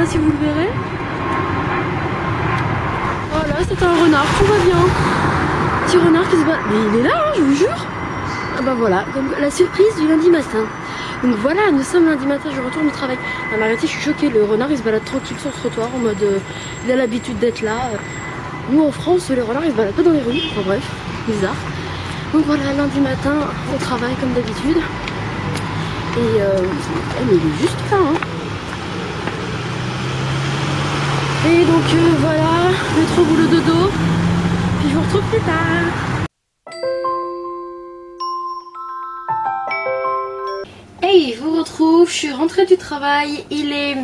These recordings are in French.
pas si vous le verrez. Voilà, c'est un renard, tout va bien. Petit renard qui se bat. Mais il est là, hein, je vous jure. Ah bah voilà, comme la surprise du lundi matin. Donc voilà, nous sommes lundi matin, je retourne au travail. En réalité, je suis choquée, le renard il se balade tranquille sur ce trottoir en mode il a l'habitude d'être là. Nous en France, le renard il se balade pas dans les rues. Enfin bref, bizarre. Donc voilà, lundi matin, au travail comme d'habitude. Et mais il est juste là, hein. Et donc voilà, métro boulot dodo. Puis je vous retrouve plus tard. Hey, je vous retrouve, je suis rentrée du travail, il est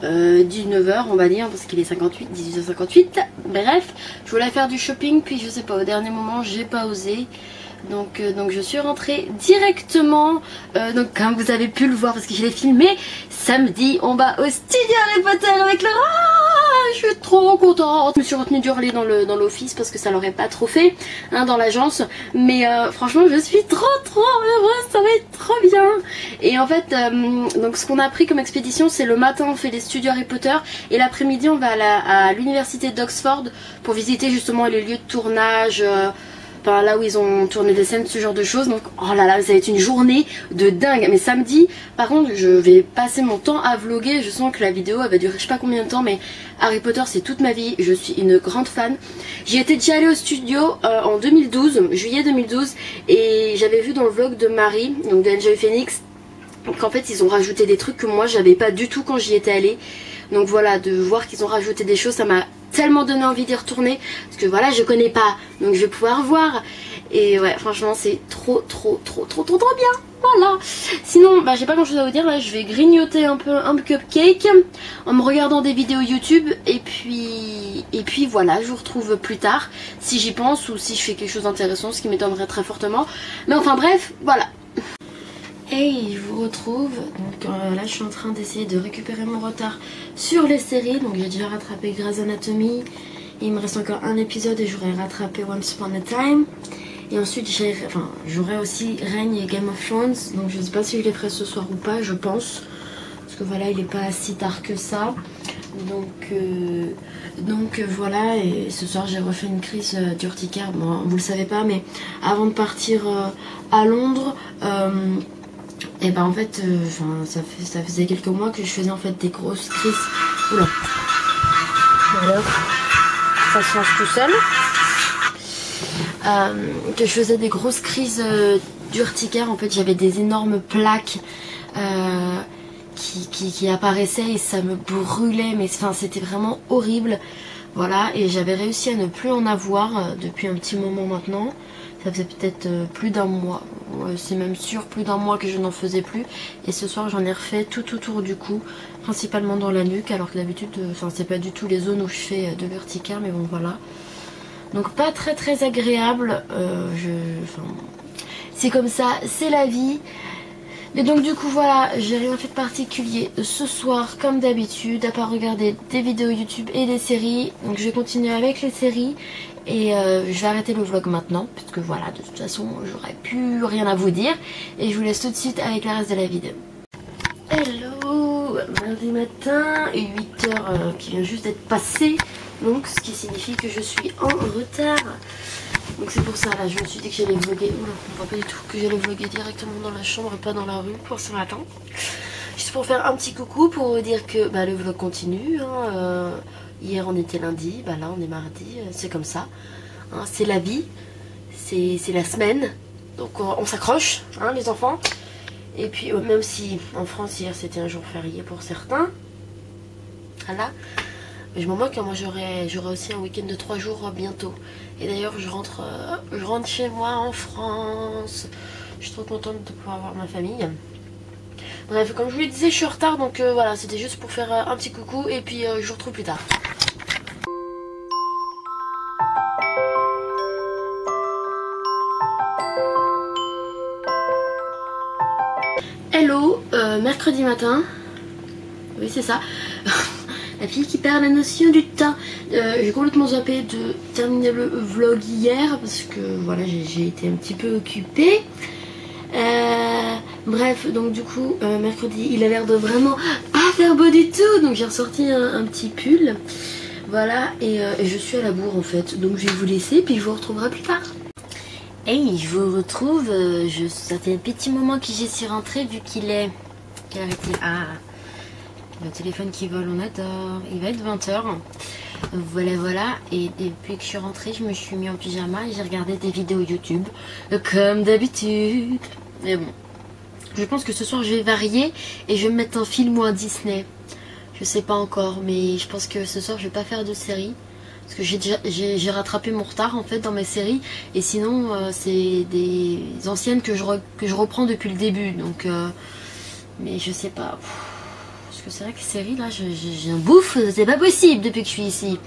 19h on va dire, parce qu'il est 18h58. Bref, je voulais faire du shopping, puis je sais pas, au dernier moment j'ai pas osé. Donc je suis rentrée directement, donc comme vous avez pu le voir parce que je l'ai filmé, samedi on va au studio Harry Potter avec Laura. Je suis trop contente. Je me suis retenue d'hurler dans l'office parce que ça l'aurait pas trop fait, hein, dans l'agence. Mais franchement je suis trop heureuse, ça va être trop bien. Et en fait donc ce qu'on a pris comme expédition, c'est le matin on fait les studios Harry Potter et l'après-midi on va à l'université d'Oxford pour visiter justement les lieux de tournage, enfin, là où ils ont tourné des scènes, ce genre de choses. Donc oh là là, ça va être une journée de dingue. Mais samedi par contre je vais passer mon temps à vlogger. Je sens que la vidéo elle va durer je sais pas combien de temps, mais Harry Potter c'est toute ma vie, je suis une grande fan. J'y étais déjà allée au studio en 2012, juillet 2012, et j'avais vu dans le vlog de Marie, donc de Enjoy Phoenix, qu'en fait ils ont rajouté des trucs que moi j'avais pas du tout quand j'y étais allée. Donc voilà, de voir qu'ils ont rajouté des choses, ça m'a tellement donné envie d'y retourner, parce que voilà, je connais pas, donc je vais pouvoir voir. Et ouais, franchement c'est trop bien. Voilà. Sinon bah j'ai pas grand chose à vous dire, là je vais grignoter un peu un cupcake en me regardant des vidéos YouTube, et puis voilà, je vous retrouve plus tard si j'y pense ou si je fais quelque chose d'intéressant, ce qui m'étonnerait très fortement. Mais enfin bref, voilà. Hey, je vous retrouve. Donc là je suis en train d'essayer de récupérer mon retard sur les séries. Donc j'ai déjà rattrapé Grey's Anatomy. Il me reste encore un épisode et j'aurai rattrapé Once Upon a Time. Et ensuite j'aurai aussi Reign et Game of Thrones. Donc je sais pas si je les ferai ce soir ou pas, je pense. Parce que voilà, il est pas si tard que ça. Donc voilà, et ce soir j'ai refait une crise d'urticaire. Bon, vous le savez pas, mais avant de partir à Londres, et ben en fait, ça faisait quelques mois que je faisais en fait des grosses crises. Oula. Alors, ça se lance tout seul. Que je faisais des grosses crises d'urticaire. En fait, j'avais des énormes plaques qui apparaissaient et ça me brûlait. Mais enfin, c'était vraiment horrible. Voilà, et j'avais réussi à ne plus en avoir depuis un petit moment maintenant. Ça faisait peut-être plus d'un mois, c'est même sûr, plus d'un mois que je n'en faisais plus. Et ce soir j'en ai refait tout autour du cou, principalement dans la nuque, alors que d'habitude, c'est pas du tout les zones où je fais de l'urticaire, mais bon voilà. Donc pas très agréable, c'est comme ça, c'est la vie. Et donc du coup voilà, j'ai rien fait de particulier ce soir comme d'habitude, à part regarder des vidéos YouTube et des séries. Donc je vais continuer avec les séries et je vais arrêter le vlog maintenant, puisque voilà, de toute façon j'aurais plus rien à vous dire. Et je vous laisse tout de suite avec le reste de la vidéo. Hello, mardi matin, 8h qui vient juste d'être passé, donc ce qui signifie que je suis en retard. Donc c'est pour ça, là, je me suis dit que j'allais vlogger. Oula, on voit pas du tout, que j'allais vlogger directement dans la chambre et pas dans la rue pour ce matin. Juste pour faire un petit coucou, pour vous dire que bah, le vlog continue. Hein, hier on était lundi, bah là on est mardi, c'est comme ça. Hein, c'est la vie, c'est la semaine. Donc on s'accroche, hein, les enfants. Et puis même si en France hier c'était un jour férié pour certains. Voilà. Mais je m'en moque, hein, moi j'aurai aussi un week-end de 3 jours bientôt. Et d'ailleurs je rentre chez moi en France. Je suis trop contente de pouvoir voir ma famille. Bref, comme je vous le disais, je suis en retard, donc voilà, c'était juste pour faire un petit coucou. Et puis je vous retrouve plus tard. Hello, mercredi matin. Oui c'est ça. La fille qui perd la notion du temps. J'ai complètement zappé de terminer le vlog hier parce que voilà, j'ai été un petit peu occupée. Bref, donc du coup, mercredi, il a l'air de vraiment pas faire beau du tout. Donc j'ai ressorti un petit pull. Voilà, et je suis à la bourre en fait. Donc je vais vous laisser, puis je vous retrouverai plus tard. Hey, je vous retrouve. Ça fait un petit moment que j'y suis rentrée vu qu'il est... Quelle heure est-il? Ah, le téléphone qui vole, on adore. Il va être 20h. Voilà, voilà. Et depuis que je suis rentrée, je me suis mis en pyjama et j'ai regardé des vidéos YouTube. Comme d'habitude. Mais bon. Je pense que ce soir, je vais varier et je vais me mettre un film ou un Disney. Je sais pas encore, mais je pense que ce soir, je vais pas faire de série. Parce que j'ai rattrapé mon retard en fait dans mes séries. Et sinon, c'est des anciennes que je reprends depuis le début. Donc, mais je sais pas. Parce que c'est vrai que série là, j'ai un bouffe, c'est pas possible depuis que je suis ici.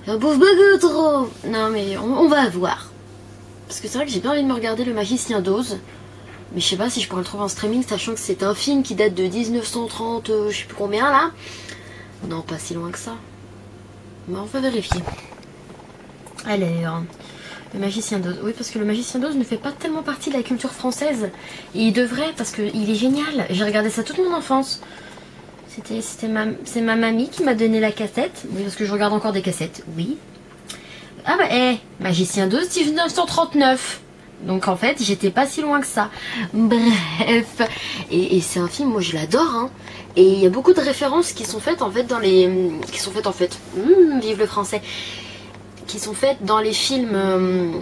Un bouffe beaucoup trop. Non mais on va voir. Parce que c'est vrai que j'ai bien envie de me regarder Le Magicien d'Oz. Mais je sais pas si je pourrais le trouver en streaming, sachant que c'est un film qui date de 1930, je sais plus combien là. Non, pas si loin que ça. Mais on va vérifier. Alors, Le Magicien d'Oz. Oui, parce que Le Magicien d'Oz ne fait pas tellement partie de la culture française. Et il devrait, parce qu'il est génial. J'ai regardé ça toute mon enfance. C'est ma mamie qui m'a donné la cassette. Oui, parce que je regarde encore des cassettes. Oui. Ah bah, Magicien d'Oz, 1939. Donc en fait, j'étais pas si loin que ça. Bref. Et c'est un film, moi je l'adore. Hein. Et il y a beaucoup de références qui sont faites en fait dans les... vive le français. Qui sont faites dans les films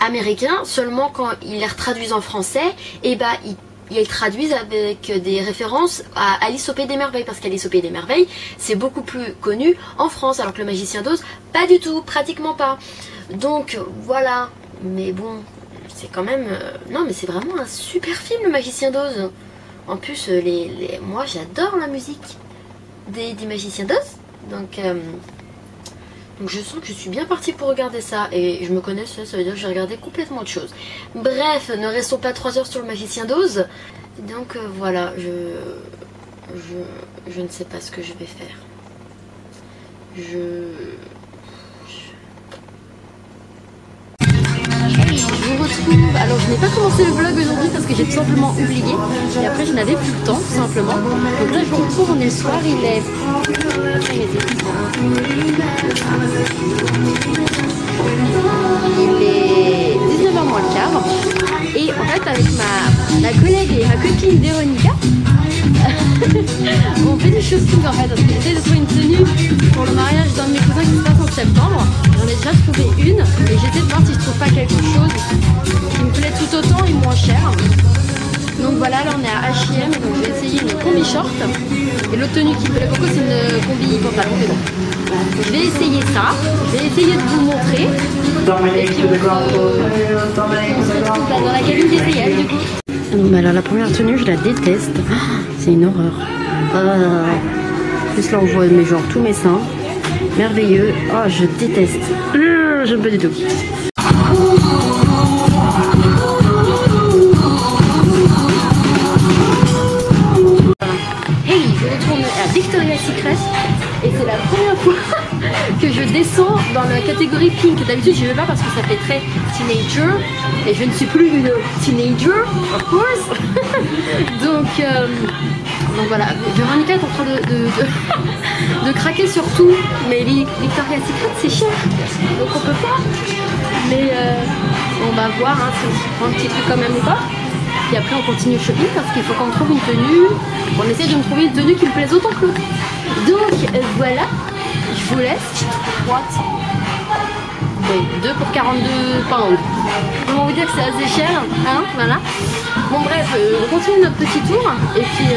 américains. Seulement quand ils les retraduisent en français, et bah ils traduisent avec des références à Alice au Pays des Merveilles. Parce qu'Alice au Pays des Merveilles, c'est beaucoup plus connu en France. Alors que Le Magicien d'Oz, pas du tout, pratiquement pas. Donc voilà. Mais bon... C'est quand même... Non mais c'est vraiment un super film Le Magicien d'Oz. En plus moi j'adore la musique des Magiciens d'Oz. Donc je sens que je suis bien partie pour regarder ça. Et je me connais, ça veut dire que j'ai regardé complètement autre chose. Bref, ne restons pas 3 heures sur Le Magicien d'Oz. Donc voilà, je ne sais pas ce que je vais faire. Je vous retrouve. Alors je n'ai pas commencé le vlog aujourd'hui parce que j'ai tout simplement oublié. Et après je n'avais plus le temps tout simplement. Donc là je vous retrouve, on est le soir, il est 19h moins le quart. Et en fait avec ma collègue et ma copine Véronica, on fait du shopping en fait, parce que j'essaie de trouver une tenue pour le mariage d'un de mes cousins qui se passe en septembre. J'en ai déjà trouvé une et j'essaie de voir si je trouve pas quelque chose qui me plaît tout autant et moins cher. Donc voilà, là on est à H&M, donc je vais essayer une combi short. Et l'autre tenue qui me plaît beaucoup c'est une combi pantalon, mais bon. Je vais essayer ça, je vais essayer de vous montrer. Et puis on se retrouve là dans la cabine d'essayage du coup. Bah alors la première tenue je la déteste, c'est une horreur. Plus là on voit mes genre tous mes seins, merveilleux. Oh je déteste, j'aime pas du tout. Hey, je retourne à Victoria's Secret et c'est la première fois que je descends dans la catégorie pink. D'habitude je ne vais pas parce que ça fait très teenager et je ne suis plus une teenager, of course. donc voilà, Véronica est en train de craquer sur tout, mais Victoria's Secret c'est cher, donc on peut pas. Mais on va voir hein, si on prend un petit truc quand même ou pas. Puis après on continue le shopping parce qu'il faut qu'on trouve une tenue. On essaie de me trouver une tenue qui me plaise autant que l'autre. Donc voilà, je vous laisse. What? Oui, 2 pour 42 pounds. Comment vous dire que c'est assez cher, hein? Voilà. Bon bref, on continue notre petit tour. Et puis,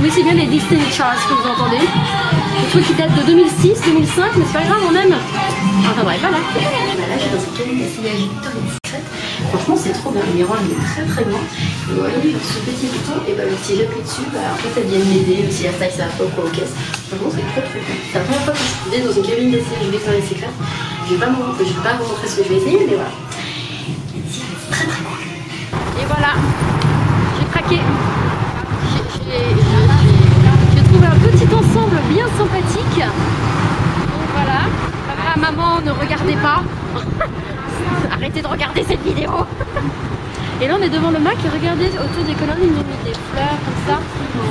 oui c'est bien les Disney Charts que vous entendez. Le truc qui date de 2006, 2005, mais c'est pas grave, on aime. Enfin bref, voilà. Là, je suis dans une cabine d'essayage Victoria's Secret. Franchement, c'est trop bien. Le miroir, il est très très grand. Et vous voyez, sur ce petit bouton, et bah, si j'appuie dessus, bah, en fait, elles viennent m'aider. Si la taille, ça va pas ou quoi aux caisses. Franchement, c'est trop trop bien. C'est la première fois que je vais dans une cabine d'essayage Victoria's Secret. Je vais pas vous montrer ce que je vais essayer, mais voilà. C'est très très cool. Et voilà, j'ai craqué. J'ai trouvé un petit ensemble bien sympathique. Donc voilà. Maman, ne regardez pas. Arrêtez de regarder cette vidéo. Et là on est devant le Mac et regardez autour des colonnes ils ont mis des fleurs comme ça.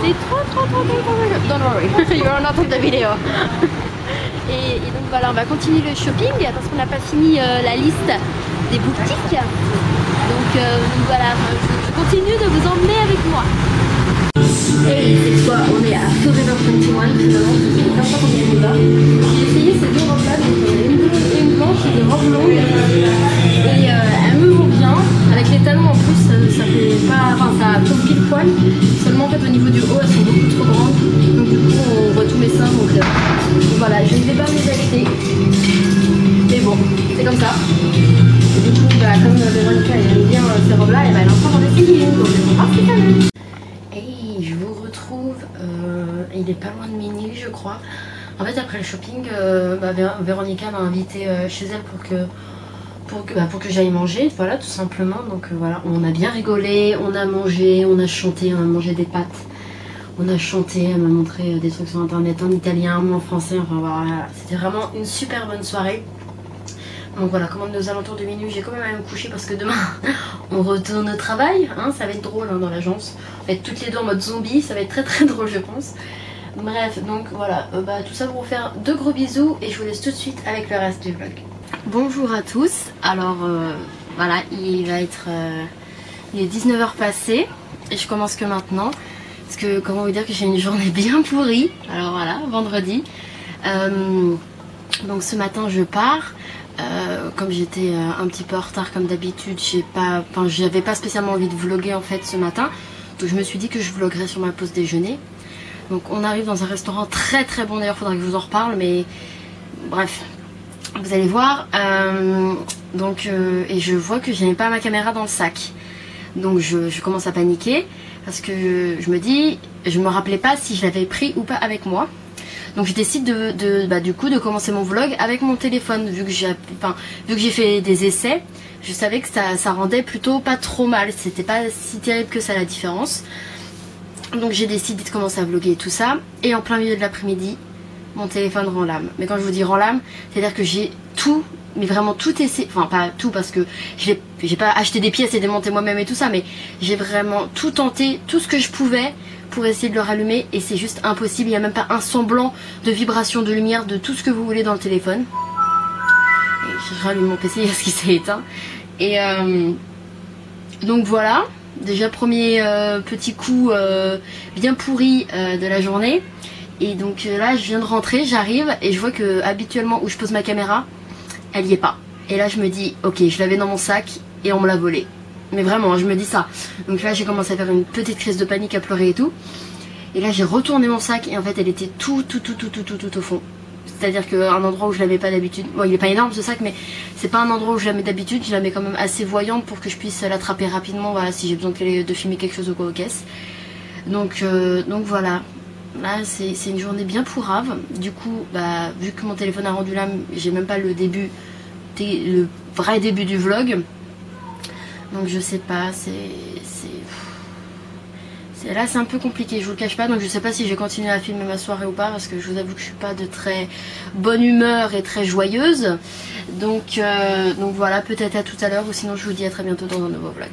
C'est trop mignon. Don't worry, you're not on the video. Et donc voilà, on va continuer le shopping parce qu'on n'a pas fini la liste des boutiques. Donc voilà, je continue de vous emmener avec moi. Et cette fois on est à Forever 21 finalement, c'est comme ça qu'on y arrive là. J'ai essayé ces deux robes là, donc une bleue et une blanche, et des robes longues. Et elles me vont bien, avec les talons en plus ça fait pas, enfin ça tombe pile poil. Seulement en fait au niveau du haut elles sont beaucoup trop grandes. Donc du coup on voit tous mes seins, donc voilà, je ne vais pas me les acheter. Mais bon, c'est comme ça. Et du coup bah, comme Véronica elle aime bien ces robes là, et bah, elle est encore en essayer, donc je vais voir ce que ça donne. Hey, je vous retrouve, il est pas loin de minuit je crois. En fait après le shopping, Véronica m'a invité chez elle pour que j'aille manger, voilà tout simplement. Donc voilà, on a bien rigolé, on a mangé, on a chanté, on a mangé des pâtes. On a chanté, elle m'a montré des trucs sur internet en italien, moi en français, enfin voilà, c'était vraiment une super bonne soirée. Donc voilà, comme on est aux alentours de minuit, j'ai quand même à me coucher parce que demain on retourne au travail, hein, ça va être drôle hein, dans l'agence. On va être toutes les deux en mode zombie, ça va être très drôle je pense. Bref, donc voilà, tout ça pour vous faire de gros bisous et je vous laisse tout de suite avec le reste du vlog. Bonjour à tous, alors voilà, il est 19h passé et je commence que maintenant. Parce que comment vous dire que j'ai une journée bien pourrie. Alors voilà, vendredi. Donc ce matin je pars. Comme j'étais un petit peu en retard comme d'habitude, j'avais pas spécialement envie de vlogger en fait ce matin. Donc je me suis dit que je vloggerais sur ma pause déjeuner. Donc on arrive dans un restaurant très bon d'ailleurs, faudra que je vous en reparle, mais bref, vous allez voir. Et je vois que je n'ai pas ma caméra dans le sac. Donc je commence à paniquer parce que je me dis, je me rappelais pas si je l'avais pris ou pas avec moi. Donc je décide du coup de commencer mon vlog avec mon téléphone. Vu que j'ai fait des essais, je savais que ça rendait plutôt pas trop mal. C'était pas si terrible que ça la différence. Donc j'ai décidé de commencer à vlogger et tout ça. Et en plein milieu de l'après-midi, mon téléphone rend l'âme. Mais quand je vous dis rend l'âme, c'est-à-dire que j'ai tout, mais vraiment tout essayé. Enfin pas tout parce que j'ai pas acheté des pièces et démonté moi-même et tout ça. Mais j'ai vraiment tout tenté, tout ce que je pouvais pour essayer de le rallumer et c'est juste impossible. Il n'y a même pas un semblant de vibration, de lumière, de tout ce que vous voulez dans le téléphone. Et je rallume mon PC parce qu'il s'est éteint. Et donc voilà, déjà premier petit coup bien pourri de la journée. Et donc là je viens de rentrer, j'arrive et je vois que habituellement où je pose ma caméra, elle y est pas. Et là je me dis ok, je l'avais dans mon sac et on me l'a volé. Mais vraiment, je me dis ça. Donc là j'ai commencé à faire une petite crise de panique, à pleurer et tout. Et là j'ai retourné mon sac et en fait elle était tout au fond. C'est-à-dire qu'un endroit où je la mets pas d'habitude. Bon, il est pas énorme ce sac, mais c'est pas un endroit où je la mets d'habitude. Je la mets quand même assez voyante pour que je puisse l'attraper rapidement, voilà, si j'ai besoin de filmer quelque chose au quoi aux caisses. Donc voilà. Là c'est une journée bien pourrave. Du coup, vu que mon téléphone a rendu l'âme, j'ai même pas le vrai début du vlog. Donc je sais pas, là c'est un peu compliqué, je vous le cache pas. Donc je sais pas si je vais continuer à filmer ma soirée ou pas, parce que je vous avoue que je suis pas de très bonne humeur et très joyeuse. Donc voilà, peut-être à tout à l'heure, ou sinon je vous dis à très bientôt dans un nouveau vlog.